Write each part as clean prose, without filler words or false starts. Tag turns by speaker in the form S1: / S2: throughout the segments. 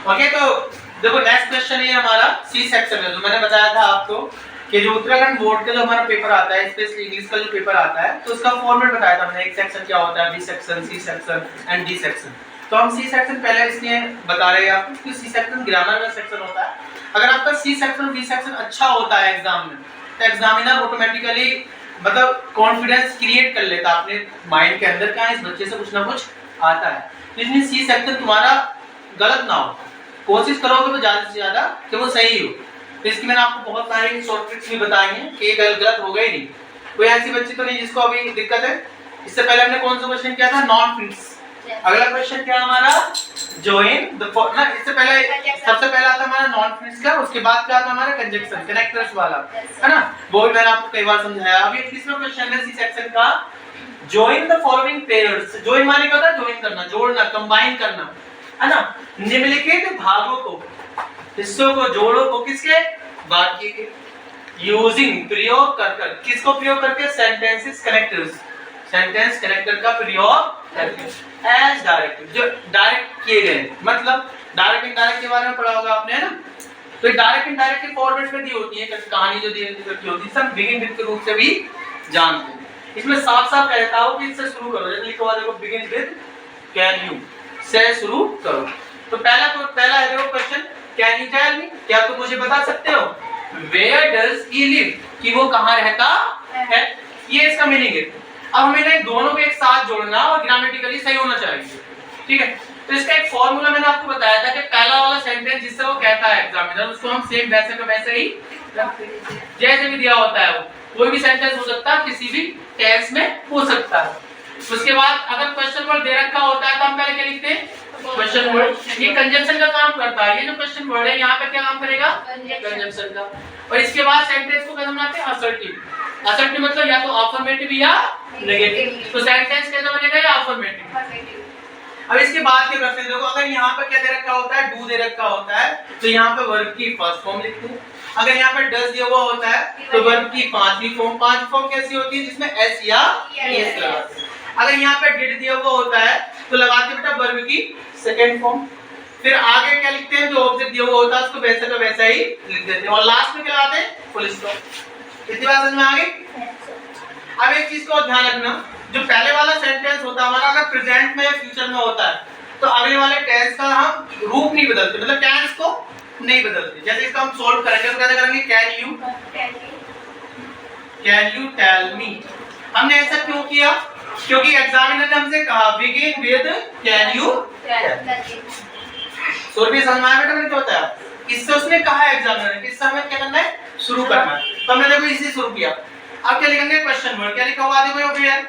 S1: Okay, तो देखो next question है हमारा सी सेक्शन में। जो मैंने बताया था आपको कि जो उत्तराखंड बोर्ड का जो हमारा पेपर आता है, स्पेशली इंग्लिश का जो पेपर आता है, तो उसका फॉर्मेट बताया था मैंने। एक सेक्शन क्या होता है, B section, C section and D section. तो हम सी सेक्शन पहले इसलिए बता रहे हैं आपको कि सी सेक्शन ग्रामर का सेक्शन होता है। अगर आपका सी सेक्शन बी सेक्शन अच्छा होता है एग्जाम में, तो एग्जामिनर ऑटोमेटिकली मतलब कॉन्फिडेंस क्रिएट कर लेता है अपने माइंड के अंदर, क्या इस बच्चे से कुछ ना कुछ आता है। तो इसलिए सी सेक्शन तुम्हारा गलत ना हो, कोशिश करोगे तो ज्यादा से ज्यादा कि वो सही हो। तो इसकी मैंने आपको बहुत सारे शॉर्ट ट्रिक्स भी बताए हैं कि ये गलत होगा ही नहीं। कोई ऐसी बच्ची तो नहीं जिसको अभी दिक्कत है। इससे पहले हमने कौन सा क्वेश्चन किया था, नॉन फिक्स। अगला क्वेश्चन क्या हमारा, जॉइन द ना। इससे पहले सबसे पहला था हमारा नॉन फिक्स का, उसके बाद क्या था हमारा कंजंक्शन, कनेक्टर्स वाला, है ना। वो भी मैंने आपको कई बार समझाया। अभी 21वां क्वेश्चन है सी सेक्शन का, join the following pairs. Join माने क्या होता है, जॉइन करना, जोड़ना, कंबाइन करना, है ना। निम्नलिखित भागों को, हिस्सों को जोड़ो को किसके, वाक्य के, यूजिंग प्रयोग कर। किसको प्रयोग करके, सेंटेंसेस कनेक्टर्स, सेंटेंस कनेक्टर का प्रयोग करके। एज डायरेक्ट, जो डायरेक्ट किए गए, मतलब डायरेक्ट इनडायरेक्ट के बारे में पढ़ा होगा आपने, है ना। तो डायरेक्ट इनडायरेक्ट की फॉर्मेट में दी होती है कहानी, जो दी होती है सब बिगिन विद के रूप से भी जानते हैं। इसमें साफ साफ कहता हूं कि इससे शुरू करो। जैसे लिखा हुआ देखो, बिगिन विद कैन यू से शुरू करो। तो पहला है देखो question, can you tell me, क्या तुम मुझे बता सकते हो, वेयर डज ही लिव, कि वो कहां रहता है। ये इसका मीनिंग है। अब हमें दोनों को एक साथ जोड़ना और ग्रामेटिकली सही होना चाहिए, ठीक है। तो इसका एक फॉर्मूला मैंने आपको बताया था कि पहला वाला सेंटेंस जिससे वो कहता है एग्जामिनर, उसको हम सेम वैसे का वैसे ही जैसे भी दिया होता है, वो कोई भी सेंटेंस हो सकता है, किसी भी टेंस में हो सकता है। उसके बाद अगर क्वेश्चन वर्ड दे रखा होता है तो हम पहले क्या लिखते हैं, क्वेश्चन वर्ड। ये कंजंक्शन का काम करता है। ये जो क्वेश्चन वर्ड है यहाँ पे क्या काम करेगा, कंजंक्शन का। और इसके बाद सेंटेंस को कैसे बनाते हैं, असर्टिव। असर्टिव मतलब या तो अफर्मेटिव या नेगेटिव। तो सेंटेंस कैसे बनेगा, या अफर्मेटिव। अब इसके बाद के प्रश्न देखो, अगर यहाँ पे क्या दे रखा होता है, डू दे रखा होता है, तो यहाँ पे वर्ब की फर्स्ट फॉर्म लिखते हैं। अगर यहाँ पे डज दिया हुआ होता है तो वर्ब की पांचवी फॉर्म। पांच फॉर्म कैसी होती है, जिसमें एस या एस लगाते हैं। अगर यहाँ पे डिड दिया हुआ होता है तो लगाते बेटा वर्ब की सेकंड फॉर्म। फिर आगे क्या लिखते हैं, जो ऑब्जेक्ट दिया हुआ होता है उसको वैसे का वैसा ही लिख देते हैं, और लास्ट में क्या लगाते हैं, फुल स्टॉप। इतनी बात समझ में आ गई। अब एक चीज को ध्यान रखना, जो पहले वाला सेंटेंस होता है हमारा, अगर प्रेजेंट में या फ्यूचर में होता है तो अगले वाले टेंस का हम रूप नहीं बदलते, मतलब टेंस को नहीं बदलते। जैसे इसको हम सॉल्व करेंगे तो कैसे करेंगे, कैन यू टेल मी। हमने ऐसा क्यों किया, क्योंकि एग्जामिनर ने हमसे कहा begin with can you tell. Solve समझ में आया बेटा मैंने क्या होता है। इससे उसने कहा है एग्जामिनर ने, इससे हमें क्या करना है, शुरू करना है। तो हमने देखो इसी शुरू किया। अब क्या लिखेंगे, क्वेश्चन वर्ड। क्या लिखा हुआ देखो, वेयर।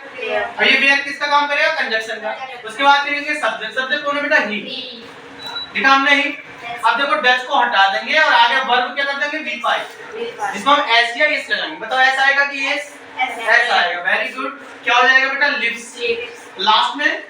S1: और ये वेयर किसका काम करेगा, कंजंक्शन का। उसके बाद लिखेंगे सब्जेक्ट। सब्जेक्ट कौन है बेटा, ही। लिखा हमने ही। अब देखो डज को हटा देंगे और आगे वर्ब क्या कर देंगे, बी फाइव, जिसको हम एस या एस लगाएंगे। बताओ ऐसा आएगा कि एस, एस आएगा। Very good. क्या हो जाएगा बेटा, लिव्स। लास्ट में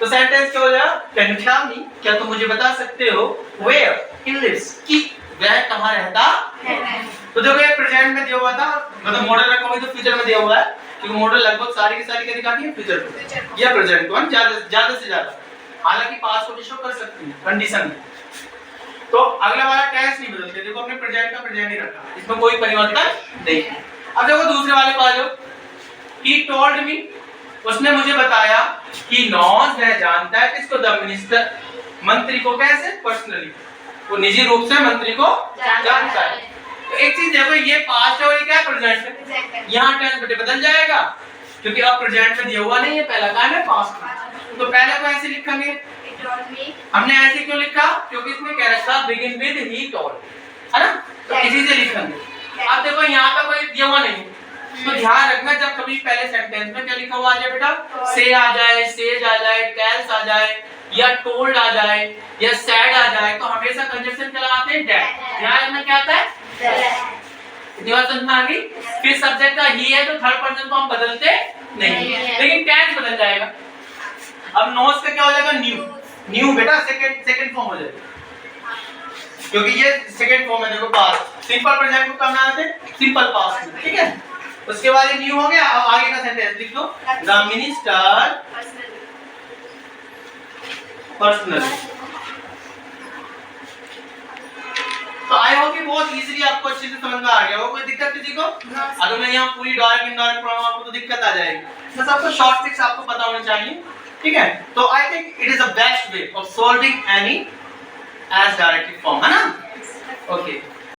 S1: तो सेंटेंस क्या हो जाएगा, कैन यू टेल मी, क्या तुम मुझे बता सकते हो, वेयर ही लिव्स, कि वह कहां रहता है। तो देखो ये प्रेजेंट में दिया हुआ था, मतलब मॉडल रखा हुआ है, तो फ्यूचर में दिया हुआ है, क्योंकि मॉडल लगभग सारी की सारी क्या दिखाती है, फ्यूचर को या प्रेजेंट को, हम ज्यादा से ज्यादा। हालांकि पास्ट को भी शो कर सकती है कंडीशन में। तो अगला वाला टेंस नहीं बदलते, देखो अपने प्रेजेंट का प्रेजेंट ही रखा, इसमें कोई परिवर्तन नहीं है। अब देखो दूसरे वाले को आ जाओ, ही टोल्ड मी, उसने मुझे बताया, ही नोज, वह जानता है, किसको, द मिनिस्टर, मंत्री को। कैसे, पर्सनली, वो निजी रूप से मंत्री को जानता है। तो एक चीज देखो, ये पास्ट है और ये क्या है, प्रेजेंट है। यहाँ टेंस बेटे बदल जाएगा, क्योंकि अब प्रेजेंट में दिया हुआ नहीं है, पहला काम है पास्ट में। तो पहले को ऐसे लिखेंगे। हमने ऐसे क्यों लिखा, क्योंकि इसमें कह रखा बिगिन विद ही टोल्ड, है ना, तो इसी से लिखेंगे। अब देखो यहाँ पे कोई दिया हुआ नहीं, तो ध्यान रखना जब कभी पहले सेंटेंस में क्या लिखा हुआ आ जाए बेटा, से आ जाए, सेज आ जाए, टेल्स आ जाए, या टोल्ड आ जाए, या सैड आ जाए, तो हमेशा कंजंक्शन क्या लगाते हैं, दैट। ध्यान रखना क्या आता है, इतनी बात समझ में आ गई। फिर सब्जेक्ट का ही है तो थर्ड पर्सन को हम बदलते नहीं, लेकिन टेंस बदल जाएगा। अब नोज का क्या हो जाएगा, न्यू। न्यू बेटा सेकंड फॉर्म हो जाएगा, क्योंकि ये सेकंड फॉर्म है। देखो पास्ट, सिंपल प्रेजेंट को कब आते हैं, सिंपल पास्ट में, ठीक है। उसके बाद ये न्यू हो गया। अब आगे का सेंटेंस लिख दो, द मिनिस्टर पर्सनली, बहुत इजीली आपको अच्छे से समझ में आ गया होगा, कोई दिक्कत किसी को? अगर मैं यहाँ पूरी डायरेक्ट इनडायरेक्ट पढ़ाऊँ आपको तो दिक्कत आ जाएगी। बस आपको शॉर्ट ट्रिक्स आपको पता होने चाहिए, ठीक है? तो I think it is the best way of solving any as directed form, है ना? ओके